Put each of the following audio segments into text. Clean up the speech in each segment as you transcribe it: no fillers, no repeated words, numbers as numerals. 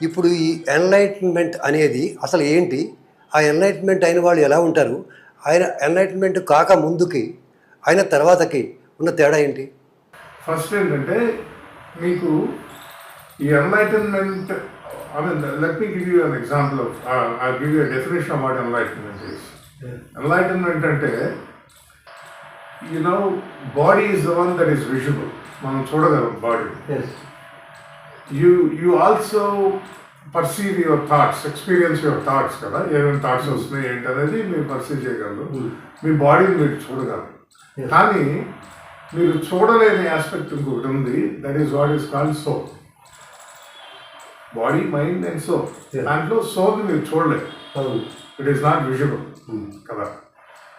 ఇప్పుడు ఈ ఎన్లైట్మెంట్ అనేది అసలు ఏంటి? ఆ ఎన్లైట్మెంట్ అయిన వాళ్ళు ఎలా ఉంటారు? ఆయన ఎన్లైట్మెంట్ కాక ముందుకి అయిన తర్వాతకి ఉన్న తేడా ఏంటి? ఫస్ట్ ఏంటంటే మీకు ఈ enlightenment, I mean, let me give you an example of, I'll give you a definition of what enlightenment is. Enlightenment అంటే, you know, body is the one that is visible. మనం చూడగలం body. You also perceive your thoughts, experience your thoughts కదా, ఏమేమి thoughts వస్తున్నాయి ఏంటనేది మీరు perceive చేయగలరు, మీ బాడీని మీరు చూడగలరు. కానీ మీరు చూడలేని ఆస్పెక్ట్ ఇంకొకటి ఉంది, that is what is called soul. Body, mind and soul. దాంట్లో సోల్ మీరు చూడలేదు, ఇట్ ఈస్ నాట్ విజిబుల్ కదా.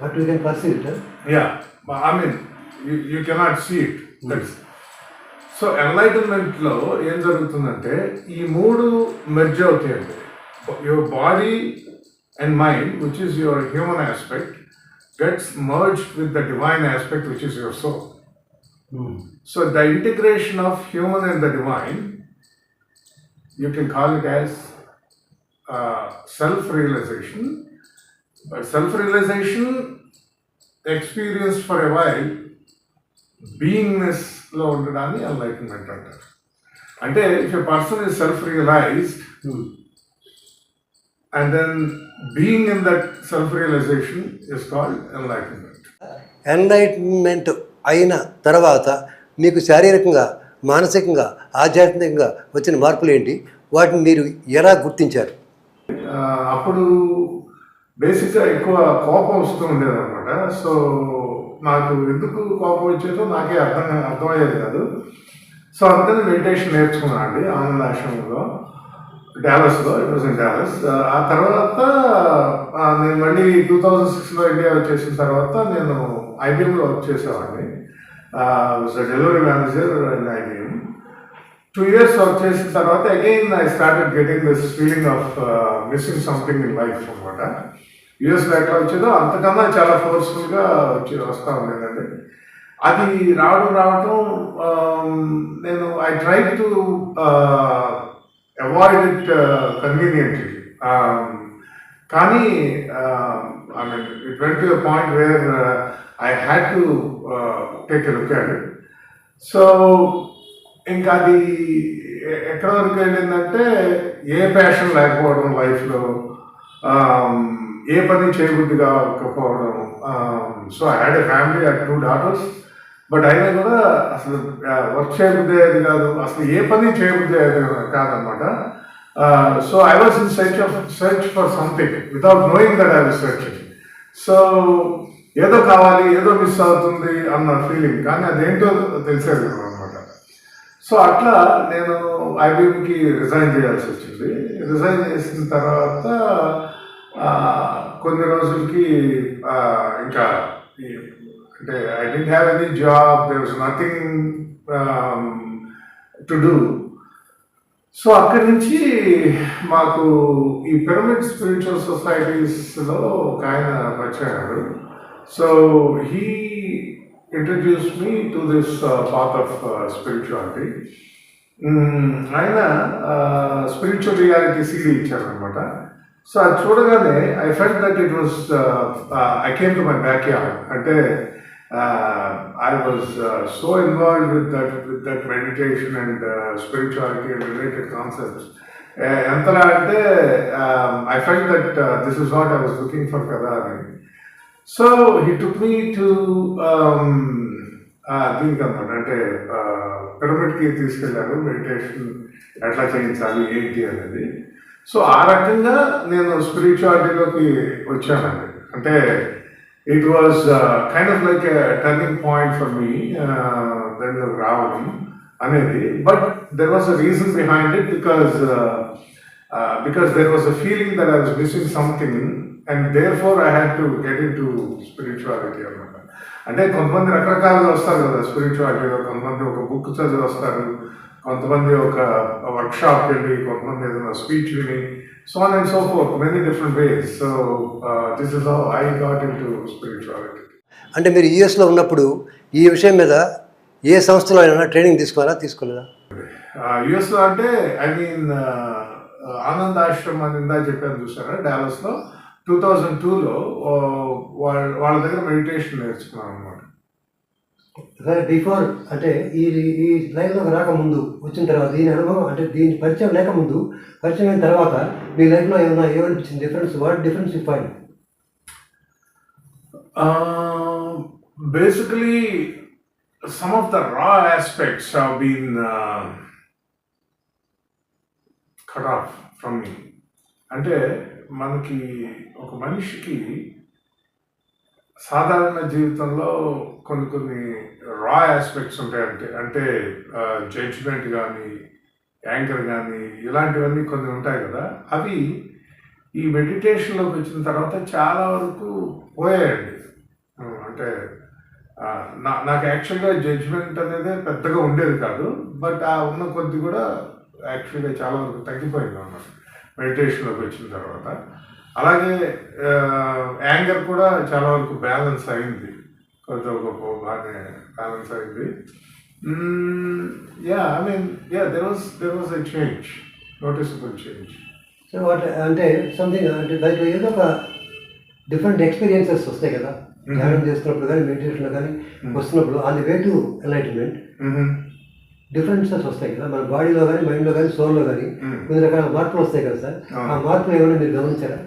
But you can perceive it. Yeah, I mean you cannot see it. That's so ఎన్లైటన్మెంట్లో ఏం జరుగుతుందంటే ఈ మూడు మెర్జ్ అవుతాయండి. Your body and mind, which is your human aspect, gets merged with the divine aspect, which is your soul. So the integration of human and the divine, you can call it as self-realization. But self-realization experienced for a while, beingness lo undadani enlightenment antaru. Ante if a person is self-realized and then being in that self-realization is called enlightenment. Enlightenment అయిన తర్వాత మీకు శారీరకంగా, మానసికంగా, ఆధ్యాత్మికంగా వచ్చిన మార్పులు ఏంటి? వాటిని మీరు ఎలా గుర్తించారు? అప్పుడు బేసిక్గా ఎక్కువ కోపం వస్తూ ఉండేది అనమాట. సో నాకు ఎందుకు కోపం వచ్చేదో నాకే అర్థమయ్యేది కాదు. సో అందుకని మెడిటేషన్ నేర్చుకున్నాను అండి ఆనంద ఆశ్రమంలో, డాలస్లో. It was in Dallas. ఆ తర్వాత నేను మళ్ళీ 2006లో ఇండియా వచ్చేసిన తర్వాత నేను ఐబిఎంలో వర్క్ చేసేవాడిని. Delivery manager in IBM. 2 years work చేసిన తర్వాత again I started getting this feeling of missing something in life అనమాట. యూఎస్లో ఎట్లా వచ్చేదో అంతకన్నా చాలా ఫోర్స్ఫుల్గా వస్తూ ఉండేదండి. అది రావటం నేను I try to avoid it conveniently. Kani, I mean, it went to a point where I had to take a look at it. So, ఇంకా అది ఎక్కడ వరకు వెళ్ళిందంటే, ఏ ప్యాషన్ లేకపోవడం లైఫ్లో, ఏ పని చేయబుద్ధి కాకపోవడం. So I had a family, I 2 daughters. But అయినా కూడా అసలు వర్క్ చేయబుద్ధి అయ్యేది కాదు, అసలు ఏ పని చేయబుద్ధి అయ్యేది కాదనమాట. So I was in search for something without knowing that I was searching. So ఏదో కావాలి, ఏదో మిస్ అవుతుంది అన్న ఫీలింగ్, కానీ అదేంటో తెలిసేది అనమాట. సో అట్లా నేను ఐబిఎంకి రిజైన్ చేయాల్సి వచ్చింది. రిజైన్ చేసిన తర్వాత కొన్ని రోజులకి ఇంకా అంటే I didn't have any job, there was nothing to do. So అక్కడి నుంచి మాకు ఈ పిరమిడ్ స్పిరిచువల్ సొసైటీస్లో ఒక ఆయన వచ్చాడు. So he introduced me to this path of spirituality. ఆయన స్పిరిచువల్ రియాలిటీ సీడీ ఇచ్చారనమాట. సో అది చూడగానే I felt that it was, I came to my back yard. అంటే I was so involved with that meditation and spirituality and related concepts. Entala ante I felt that this is what I was looking for kada ani. So he took me to దీనికి అనమాట, అంటే పిరమిడ్కి తీసుకెళ్ళారు, meditation ఎట్లా చేయించాలి ఏంటి అనేది. So ఆ రకంగా నేను స్పిరిచువాలిటీలోకి వచ్చానండి. అంటే it was kind of like a turning point for me, then the రావడం అనేది. But there was a reason behind it, because there was a feeling that I was missing something, and therefore I had to get into spirituality అన్నమాట. అంటే కొంతమంది రకరకాలుగా వస్తారు కదా స్పిరిచువాలిటీలో. కొంతమంది ఒక బుక్ చదివి వస్తారు, కొంతమంది ఒక వర్క్షాప్కి వెళ్ళి, కొంతమంది ఏదైనా స్పీచ్ విని, so on and so forth, many different ways. So this is how I got into spirituality. అంటే మీరు యూఎస్లో ఉన్నప్పుడు ఈ విషయం మీద ఏ సంస్థలో అయినా ట్రైనింగ్ తీసుకోలేదా? యూఎస్లో అంటే ఐ మీన్ ఆనంద్ ఆశ్రమ్ అని ఇందా చెప్పాను చూసారా డాలస్లో 2002లో వాళ్ళ దగ్గర మెడిటేషన్ నేర్చుకున్నాను అనమాట. సరే, బిఫోర్ అంటే ఈ ఈ లైఫ్లోకి రాకముందు వచ్చిన తర్వాత దీని అనుభవం అంటే దీని పరిచయం లేకముందు పరిచయం అయిన తర్వాత మీ లైఫ్లో ఏమనిపించింది difference? What difference you find? Basically, some of the raw aspects have been cut off from me. అంటే మనకి ఒక మనిషికి సాధారణ జీవితంలో కొన్ని రా ఆస్పెక్ట్స్ ఉంటాయంటే అంటే జడ్జ్మెంట్ కానీ యాంకర్ కానీ ఇలాంటివన్నీ కొన్ని ఉంటాయి కదా, అవి ఈ మెడిటేషన్లోకి వచ్చిన తర్వాత చాలా వరకు పోయాయండి. అంటే నాకు యాక్చువల్గా జడ్జ్మెంట్ అనేది పెద్దగా ఉండేది కాదు, బట్ ఆ ఉన్న కొద్ది కూడా యాక్చువల్గా చాలా వరకు తగ్గిపోయింది అన్నమాట మెడిటేషన్లోకి వచ్చిన తర్వాత. అలాగే యాంగర్ కూడా చాలా వరకు బ్యాలెన్స్ అయింది, కొంత గొప్ప బాగానే బ్యాలెన్స్ అయింది. there was a change, noticeable change. So what అంటే సంథింగ్ అంటే దాంట్లో ఏదో ఒక డిఫరెంట్ ఎక్స్పీరియన్సెస్ వస్తాయి కదా, ధ్యానం చేస్తున్నప్పుడు కానీ మెడిటేషన్లో కానీ వస్తున్నప్పుడు on the way to enlightenment differences వస్తాయి కదా, మన బాడీలో కానీ మైండ్లో కానీ సోల్లో కానీ కొన్ని రకాల మార్పులు వస్తాయి కదా సార్. ఆ మార్పులు ఏమైనా మీరు గమనించారా?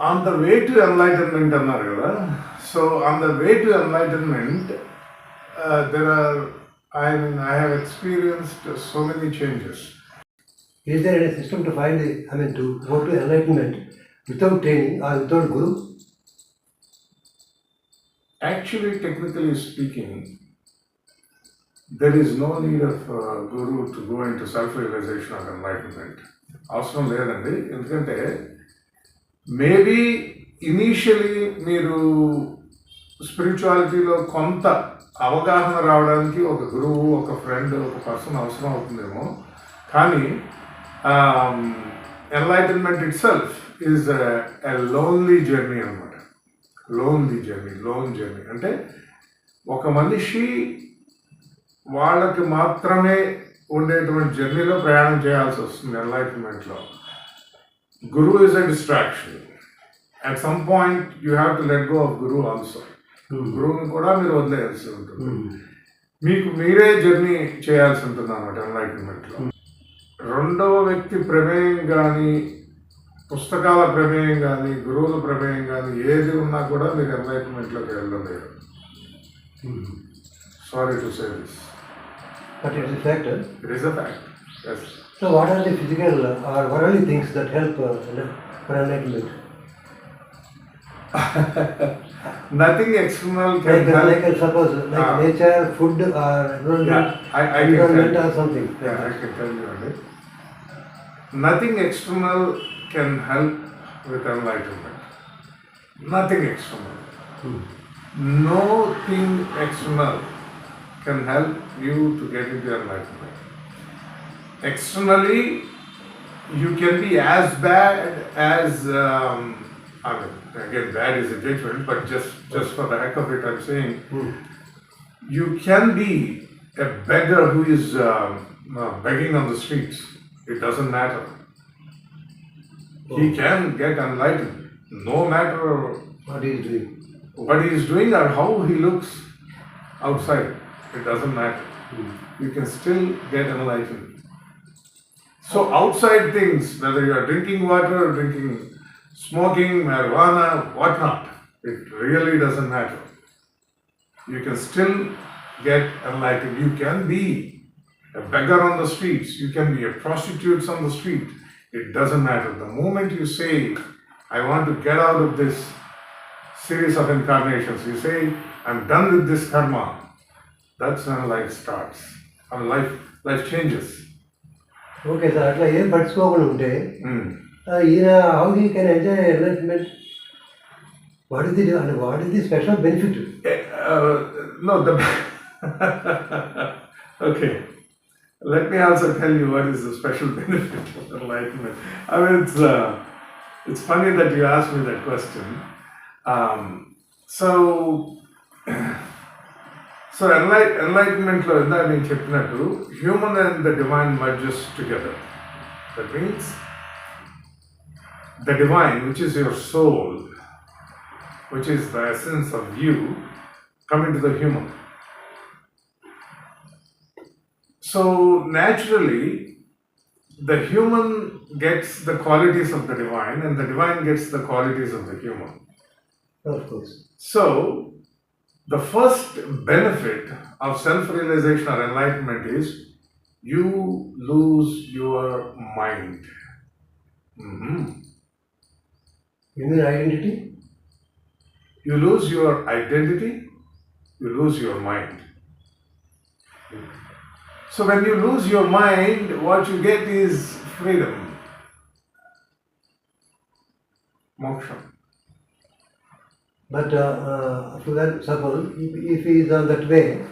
On the way to enlightenment అన్నారు కదా. So on the way to enlightenment I have experienced so many changes. Is there any system to find to go to enlightenment without training or without guru? Actually, technically speaking, there is no need of guru to go into self-realization or enlightenment. అవసరం లేదండి. ఎందుకంటే maybe initially మీరు స్పిరిచువాలిటీలో కొంత అవగాహన రావడానికి ఒక గురువు, ఒక ఫ్రెండ్, ఒక పర్సన్ అవసరం అవుతుందేమో, కానీ enlightenment it self is a lonely journey అనమాట. లోన్ జర్నీ అంటే ఒక మనిషి వాళ్ళకి మాత్రమే ఉండేటువంటి జర్నీలో ప్రయాణం చేయాల్సి వస్తుంది ఎన్లైటన్మెంట్లో. Guru is a distraction. At some point you have to let go of guru also. గురువుని కూడా మీరు వదిలేయాల్సి ఉంటుంది. మీకు మీరే జర్నీ చేయాల్సి ఉంటుంది అన్నమాట ఎన్లైటన్మెంట్లో. రెండవ వ్యక్తి ప్రమేయం కానీ, పుస్తకాల ప్రమేయం కానీ, గురువుల ప్రమేయం కానీ ఏది ఉన్నా కూడా మీరు ఎన్లైటన్మెంట్లోకి వెళ్ళలేరు. Sorry to say this. But it is a fact. It is a fact, yes. So what are the physical or what are the things that help for enlightenment? Nothing external can help. Like suppose nature, food or environment or something. Yeah, I can tell you on it. Nothing external can help with enlightenment. Nothing external. Nothing external can help you to get into enlightenment. Externally, you can be as bad as, again, bad is a judgment, but just for the heck of it, I'm saying, you can be a beggar who is begging on the streets. It doesn't matter. He can get enlightened, no matter What he is doing or how he looks outside. It doesn't matter. You can still get enlightened. So outside things, whether you are drinking water or smoking, marijuana, whatnot, it really doesn't matter. You can still get enlightened. You can be a beggar on the streets. You can be a prostitute on the street. It doesn't matter. The moment you say, I want to get out of this series of incarnations, you say, I'm done with this karma. That's when life starts. And life changes. Okay, sir. అట్లా ఏం పట్టించుకోకుండా ఉంటే ఈయన how he can enjoy enlightenment? What is the special benefit? No, okay. Let me also tell you what is the special benefit of enlightenment. I mean, it's funny that you asked me that question. So So enlightenment lo inda nenu cheppinattu human and the divine merges together. That means the divine, which is your soul, which is the essence of you, come into the human. So naturally the human gets the qualities of the divine and the divine gets the qualities of the human. Of course. So the first benefit of self-realization or enlightenment is you lose your mind. You mean identity? You lose your identity, you lose your mind. So when you lose your mind, what you get is freedom. Moksha. But so then suppose if he is on that way,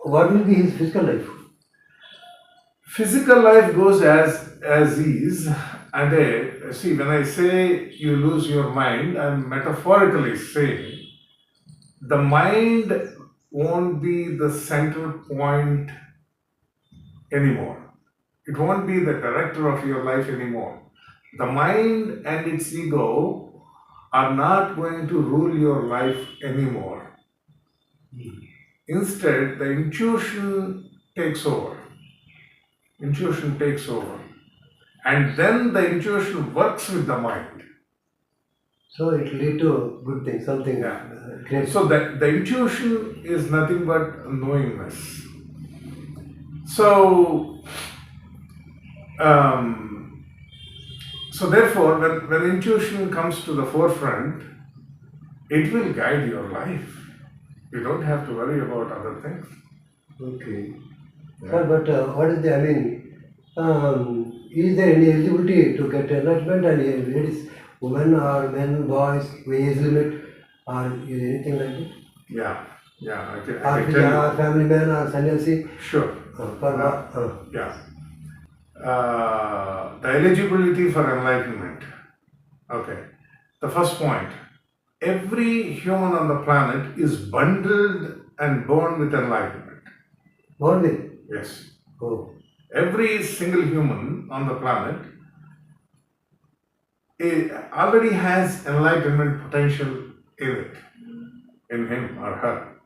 what will be his physical life? Physical life goes as is, and see, when I say you lose your mind, I'm metaphorically saying the mind won't be the center point anymore. It won't be the director of your life anymore. The mind and its ego are not going to rule your life anymore. Instead, the intuition takes over. Intuition takes over. And then the intuition works with the mind. So it will lead to good things, something great. So the intuition is nothing but knowingness. So therefore, when intuition comes to the forefront, it will guide your life. You don't have to worry about other things. Okay. Sir, but what is the, I mean, is there any eligibility to get enlightenment, and ladies, women or men, boys, age limit, or anything like that? Yeah, I can Or tell you. family man or sannyasi? Sure. Yeah. The eligibility for enlightenment. Okay. The first point. Every human on the planet is bundled and born with enlightenment. Born with? Yes. Oh. Every single human on the planet already has enlightenment potential in it, in him or her.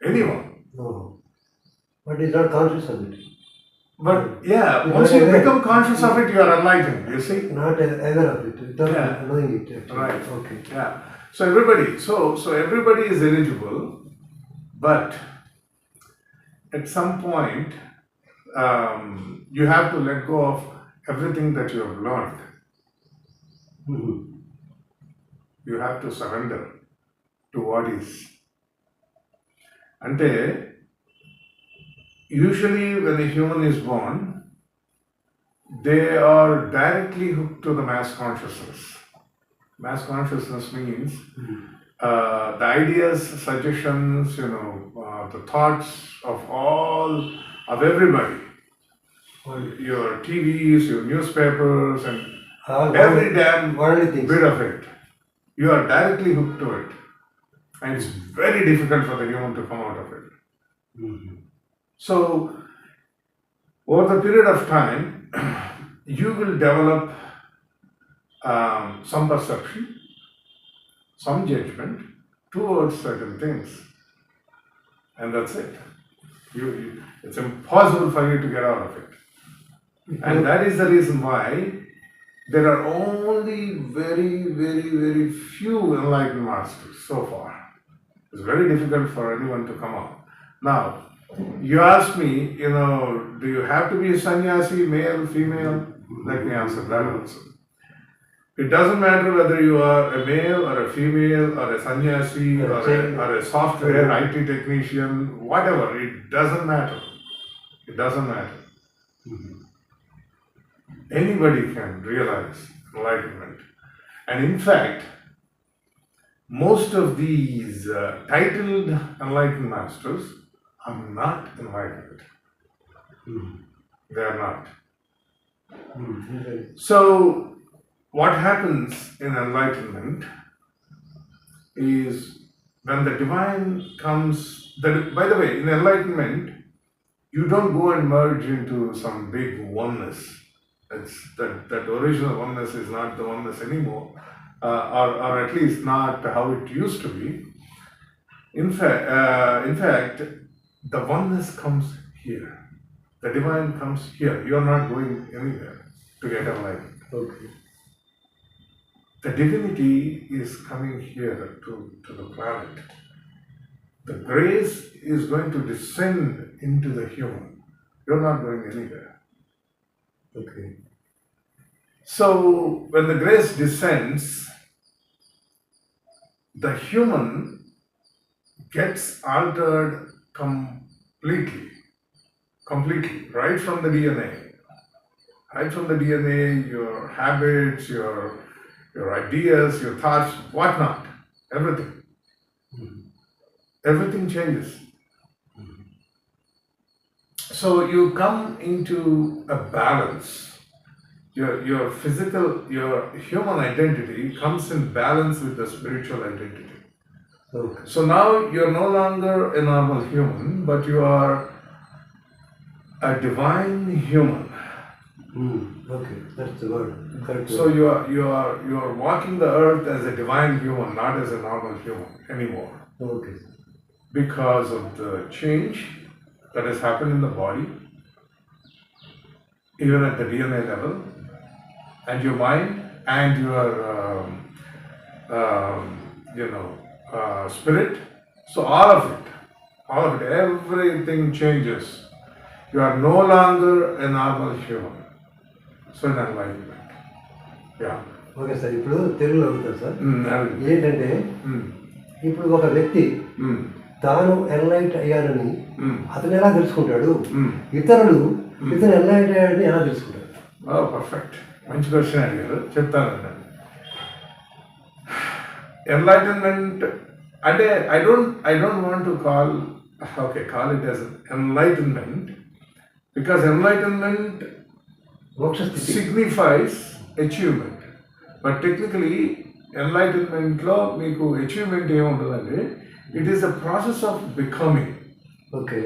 Anyone. Oh. But he's not conscious of it. But yeah, once you become conscious of it, you are enlightened, you see? Not aware of it, without knowing it. Actually. Right. Okay. Yeah. So everybody is eligible, but at some point, you have to let go of everything that you have learned. You have to surrender to what is. Ante, usually when a human is born, they are directly hooked to the mass consciousness. Mass consciousness means the ideas, suggestions, the thoughts of everybody. Your TVs, your newspapers, and every damn bit of it. You are directly hooked to it. And it's very difficult for the human to come out of it. So, over the period of time, you will develop some perception, some judgment towards certain things. And that's it. It's impossible for you to get out of it. And that is the reason why there are only very, very, very few enlightened masters so far. It's very difficult for anyone to come out. Now, you ask me, do you have to be a sannyasi, male, female? Let me answer that also. It doesn't matter whether you are a male or a female or a sannyasi or a software IT technician, whatever, it doesn't matter. It doesn't matter. Anybody can realize enlightenment. And in fact, most of these titled enlightened masters are not enlightened. They are not. So, what happens in enlightenment is when the divine comes by the way, in enlightenment, you don't go and merge into some big oneness. It's that original oneness is not the oneness anymore, or at least not how it used to be. In fact, the oneness comes here. The divine comes here. You are not going anywhere to get enlightened. Okay. The divinity is coming here to the planet. The grace is going to descend into the human. You're not going anywhere. Okay. So when the grace descends, the human gets altered completely, right from the DNA. Right from the DNA, your habits, your ideas, your thoughts, whatnot, everything. Everything changes. So you come into a balance. Your physical, your human identity comes in balance with the spiritual identity. Okay. So now you're no longer a normal human, but you are a divine human. Okay, that's the word. Correct. So you are walking the earth as a divine human, not as a normal human anymore. Okay. Because of the change that has happened in the body, even at the DNA level, and your mind and your spirit. So all of it, everything changes. You are no longer a normal human. So in enlightenment. Yeah. Okay sir, ఇప్పుడు తెలుగులో అవుతుంది sir. అదే. ఏంటంటే ఇప్పుడు ఒక వ్యక్తి తాను ఎన్లైట్ అయ్యానని అతను ఎలా తెలుసుకుంటాడు, ఇతరులు ఇతను ఎన్లైట్ అయ్యాడని ఎలా తెలుసుకుంటాడు? పర్ఫెక్ట్, మంచి క్వశ్చన్ అడిగారు, చెప్తానండి. ఎన్లైటన్మెంట్ అంటే I don't want to call it as enlightenment, because enlightenment signifies achievement. But technically, enlightenment లో మీకు achievement ఏముంటుందండి? It is a process of becoming. Okay.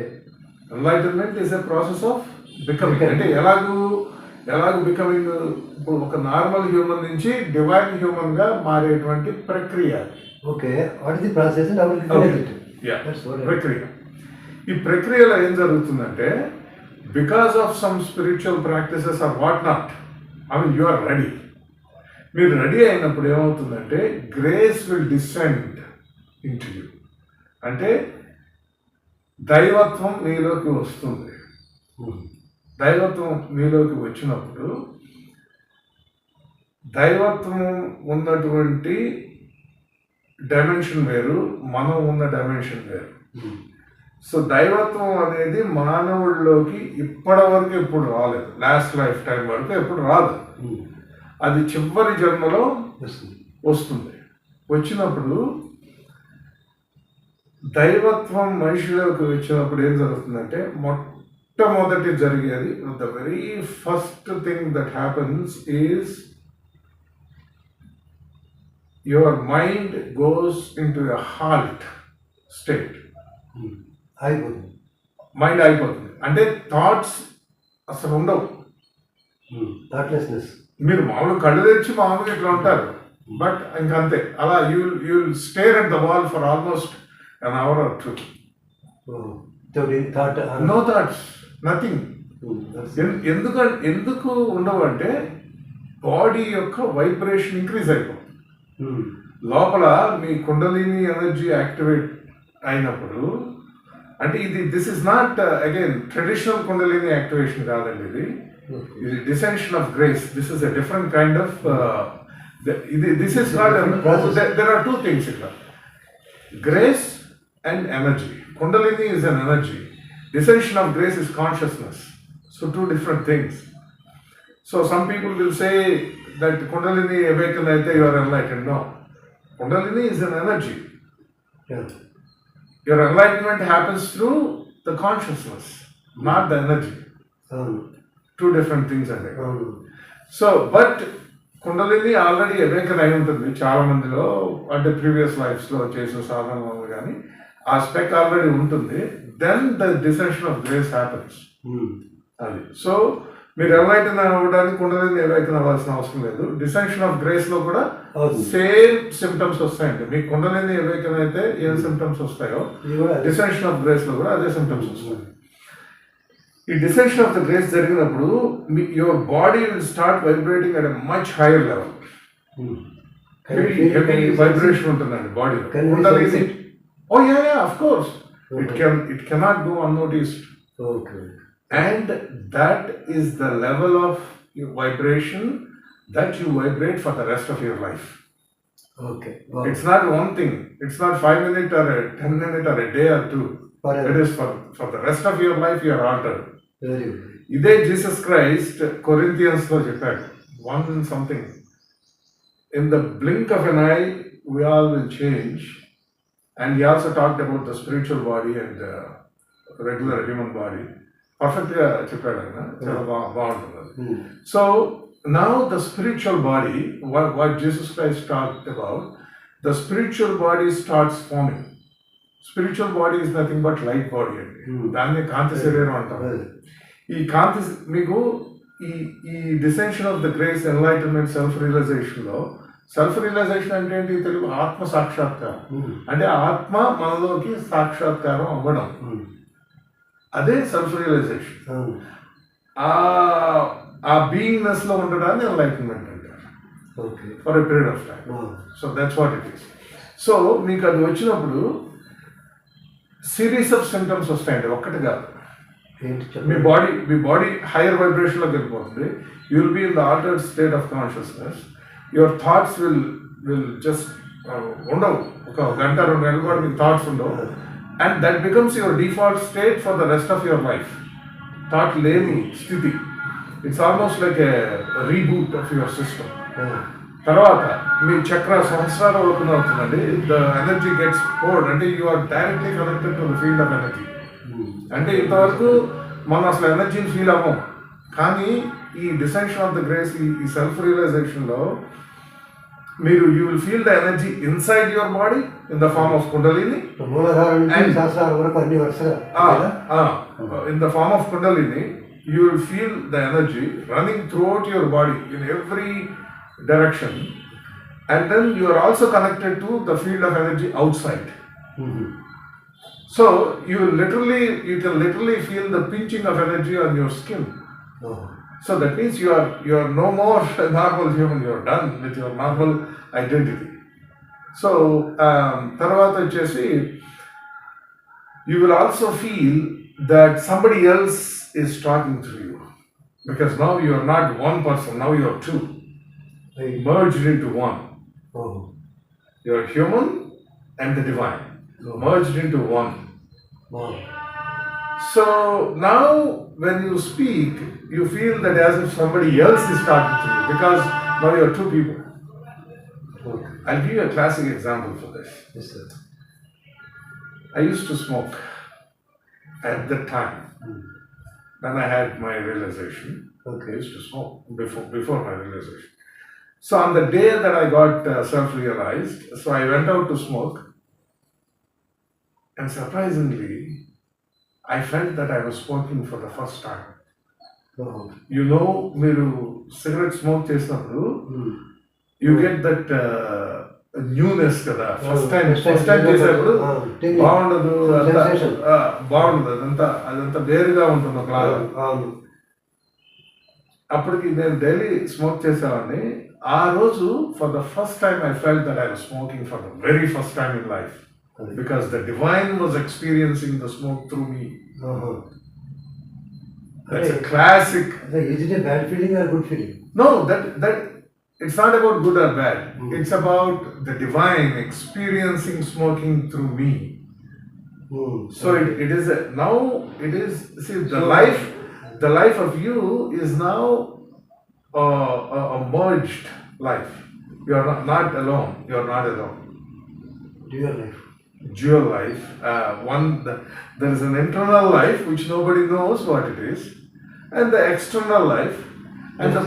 Enlightenment is a process of becoming. అంటే ఎలాగూ becoming, ఇప్పుడు ఒక normal human నుంచి divine human గా మారేటువంటి ప్రక్రియ. Okay, what is the process and how will you do it? ప్రక్రియ. ఈ ప్రక్రియలో ఏం జరుగుతుందంటే, because of some spiritual practices or whatnot, I mean, you are ready. మీరు రెడీ అయినప్పుడు ఏమవుతుందంటే, grace will descend into you. అంటే దైవత్వం మీలోకి వస్తుంది. దైవత్వం మీలోకి వచ్చినప్పుడు దైవత్వం ఉన్నటువంటి డైమెన్షన్ వేరు, మనం ఉన్న డైమెన్షన్ వేరు. సో దైవత్వం అనేది మానవుడిలోకి ఇప్పటి వరకు ఎప్పుడు రాలేదు, లాస్ట్ లైఫ్ టైం వరకు ఎప్పుడు రాదు. అది చివరి జన్మలో వస్తుంది. వచ్చినప్పుడు దైవత్వం మనిషిలోకి వచ్చినప్పుడు ఏం జరుగుతుందంటే, మొట్టమొదటి జరిగేది, the very first thing that happens is your mind goes in to a halt state. అయిపోతుంది, మైండ్ అయిపోతుంది. అంటే థాట్స్ అసలు ఉండవు. థాట్లెస్నెస్. మీరు మామూలు కళ్ళు తెచ్చి మామూలుగా ఇట్లా ఉంటారు, బట్ ఇంకంతే. అలా you will stair at the wall for almost an hour or two. No thoughts, nothing. ఎందుకు ఉండవు అంటే, బాడీ యొక్క వైబ్రేషన్ ఇంక్రీజ్ అయిపోతుంది. లోపల మీ కుండలిని ఎనర్జీ యాక్టివేట్ అయినప్పుడు, అంటే this is not again traditional kundalini activation కాదండి, ఇది descension of grace. This is a different kind of this is called, there are two things ఇక్కడ, grace and energy. Kundalini is an energy. Descension of grace is consciousness. So two different things. So some people will say that Kundalini awakened aithe you are enlightened. No. Kundalini is an energy. Yeah. Your enlightenment happens through the consciousness, not the energy. Two different things are there. So, but kundalini already awaken అయి ఉంటుంది చాలా మందిలో, అంటే previous లైఫ్స్లో చేసిన సాధనలో కానీ ఆ స్పెక్ ఆల్రెడీ ఉంటుంది, then the descension of grace happens. అది సో మీరు ఎన్లైటన్ అవ్వడానికి కుండలిని ఎవేకన్ అవ్వాల్సిన అవసరం లేదు. డిసెన్షన్ ఆఫ్ గ్రేస్ లో కూడా సేమ్ సిమ్టమ్స్ వస్తాయండి. మీకు కుండలిని ఎవేకన్ అయితే ఏం సిమ్టమ్స్ వస్తాయో డిసెన్షన్ ఆఫ్ గ్రేస్ లో కూడా అదే సిమ్టమ్స్ వస్తాయి. ఈ డిసెన్షన్ ఆఫ్ ద గ్రేస్ జరిగినప్పుడు your body will start vibrating at a much higher level. Heavy vibration ఉంటుందండి బాడీలో. Kundalini oh yeah of course it cannot go unnoticed. Okay. And that is the level of vibration that you vibrate for the rest of your life. Okay. Wow. It's not one thing. It's not 5 minutes or 10 minutes or a day or two. Forever. It is for the rest of your life you are altered. Very good. ఇదే Jesus Christ Corinthians లో చెప్పాడు one something. In the blink of an eye we all will change. And he also talked about the spiritual body and the regular human body. Perfect గా చెప్పాడు ఆయన, చాలా బాగుంటుంది. So now the spiritual body, what Jesus Christ talked about, the spiritual body starts forming. Spiritual body is nothing but light body అండి. దాన్ని కాంతి శరీరం అంటాం. ఈ కాంతి మీకు ఈ descension of the grace, enlightenment, self realization లో, సెల్ఫ్ రియలైజేషన్ అంటే ఏంటి తెలుగు? ఆత్మ సాక్షాత్కారం. అంటే ఆత్మ మనలోకి సాక్షాత్కారం అవ్వడం, అదే సెల్ఫ్ రియలైజేషన్. ఆ బీయింగ్నెస్ లో ఉండడాన్ని ఎన్లైటన్మెంట్ అంటారు for a period of time. So that's what it is. So మీకు అది వచ్చినప్పుడు సిరీస్ ఆఫ్ సిమ్టమ్స్ వస్తాయండి, ఒక్కటి కాదు. మీ బాడీ హైయర్ వైబ్రేషన్ లోకి వెళ్ళిపోతుంది. You will be in the altered state of consciousness. Your thoughts will just ఉండవు. ఒక గంట 2 గంటల కూడా మీకు థాట్స్ ఉండవు. And that becomes your default state for the rest of your life. Thought లేని స్థితి. It's almost like a reboot of your system. తర్వాత మీ చక్ర సహస్రాలు ఓపెన్ అవుతుందండి. The energy gets poured. అంటే you are directly connected to the field of energy. అంటే ఇంతవరకు మనం అసలు ఎనర్జీని ఫీల్ అవ్వం. కానీ ఈ డిసెన్షన్ ఆఫ్ ద గ్రేస్, ఈ సెల్ఫ్ రియలైజేషన్లో మీరు you will feel the energy inside your body in the form of kundalini. In the form of Kundalini, you will feel the energy running throughout your body in every direction, and then you are also connected to the field of energy outside. So you can literally feel the pinching of energy on your skin. So that means you are no more a normal human. You are done with your normal identity. So tarvata vachesi you will also feel that somebody else is talking through you, because now you are not one person, now you are two, merged into one. You are human and the divine, merged into one. So now when you speak, you feel that as if somebody else is talking to you, because now you are two people. I'll give you a classic example for this. Yes, sir. I used to smoke at that time. When I had my realization. Okay. I used to smoke before my realization. So on the day that I got self-realized, so I went out to smoke, and surprisingly, I felt that I was smoking for the first time. You know, మీరు cigarette smoke చేసినప్పుడు you get that newness కదా. First time చేసేప్పుడు బాగుండదు, అదంతా వేరుగా ఉంటుంది ఒకలాగా. అప్పటికి నేను డైలీ స్మోక్ చేసేవాడిని. ఆ రోజు for the first time I felt that I was smoking for the very first time in life, because the divine was experiencing the smoke through me. That's a classic. Is it a bad feeling or good feeling? No, that it's not about good or bad. It's about the divine experiencing smoking through me. So it is now it is, see, the life of you is now a merged life. You are not alone. You are not alone. Dual life. There is an internal life which nobody knows what it is, and the external life. And the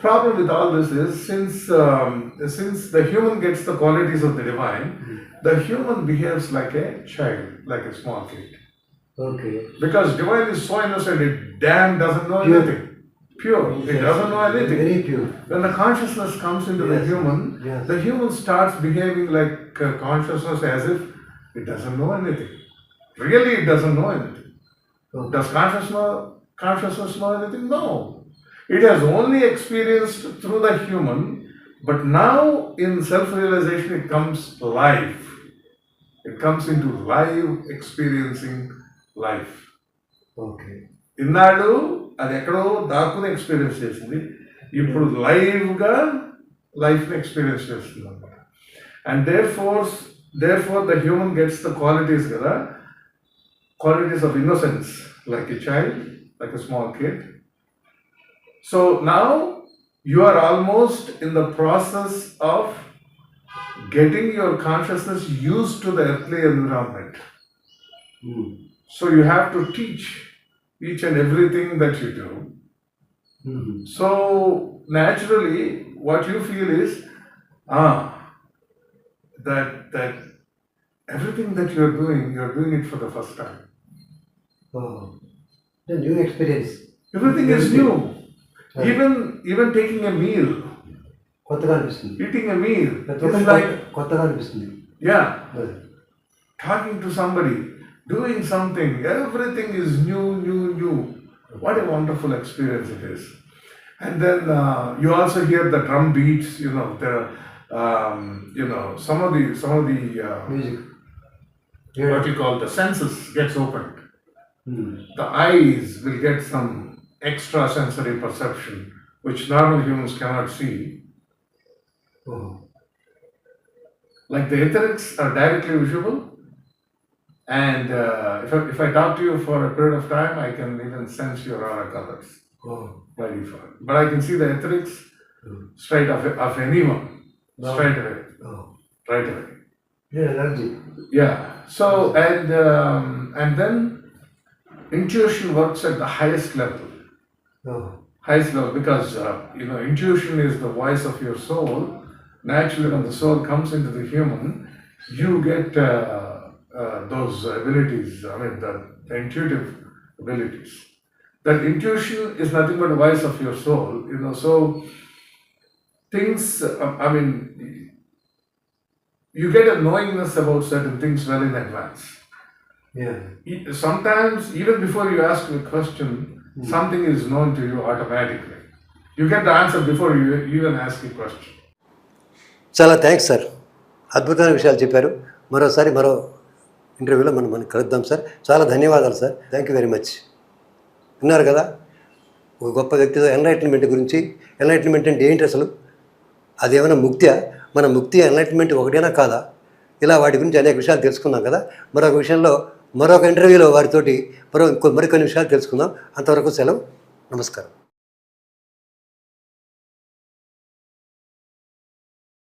problem with all this is since the human gets the qualities of the divine, the human behaves like a child, like a small kid. Okay. Because divine is so innocent, it damn doesn't know Pure. anything. Pure. It doesn't know anything. Very pure. When the consciousness comes into the human, the human starts behaving like consciousness as if it doesn't know anything. Really, it doesn't know anything. Okay. Does consciousness know anything? No. It has only experienced through the human, but now in self-realization it comes live. It comes into live experiencing life. Okay. ఇన్నాడు అది ఎక్కడో దాక్కుని experience చేసింది, ఇప్పుడు లైవ్గా లైఫ్ని experience చేస్తుంది అనమాట. And therefore the human gets the qualities కదా, qualities of innocence, like a child, like a small kid. So now you are almost in the process of getting your consciousness used to the earthly environment. So you have to teach each and everything that you do. So naturally what you feel is that everything that you are doing it for the first time. Oh, the new experience. Everything is new. Even taking a meal, కొత్తగా అనిపిస్తుంది. eating a meal, ప్రతి it's ఒక్కరికి like, కొత్తగా అనిపిస్తుంది. yeah, talking to somebody, doing something, everything is new. What a wonderful experience it is. And then you also hear the drum beats, some of the Music. what you call the senses gets opened. The eyes will get some extra sensory perception which normal humans cannot see. Like the etherics are directly visible, and if I talk to you for a period of time, I can even sense your aura colors by default. But I can see the etherics straight of anyone, straight away, right away. Yeah, energy. Yeah. So and then intuition works at the highest level. Highest level, because intuition is the voice of your soul. Naturally, when the soul comes into the human, you get those abilities. I mean, the intuitive abilities. That intuition is nothing but the voice of your soul. So things. I mean, you get a knowingness about certain things well in advance. Yeah. Sometimes, even before you ask a question, something is known to you automatically. You get the answer before you even ask a question. చాలా thanks sir, అద్భుతమైన విషయాలు చెప్పారు. మరోసారి మరో ఇంటర్వ్యూలో మనం కలుద్దాం sir. చాలా ధన్యవాదాలు sir. Thank you very much. విన్నారు కదా ఒక గొప్ప వ్యక్తితో ఎన్లైటన్మెంట్ గురించి. ఎన్లైటన్మెంట్ అంటే ఏంటి అసలు, అదేమైనా ముక్తియా, మన ముక్తి ఎన్లైటన్మెంట్ ఒకటేనా కాదా, ఇలా వాటి గురించి అనేక విషయాలు తెలుసుకున్నాం కదా. మరొక విషయంలో మరొక ఇంటర్వ్యూలో వారితోటి మరికొన్ని విషయాలు తెలుసుకుందాం. అంతవరకు సెలవు, నమస్కారం.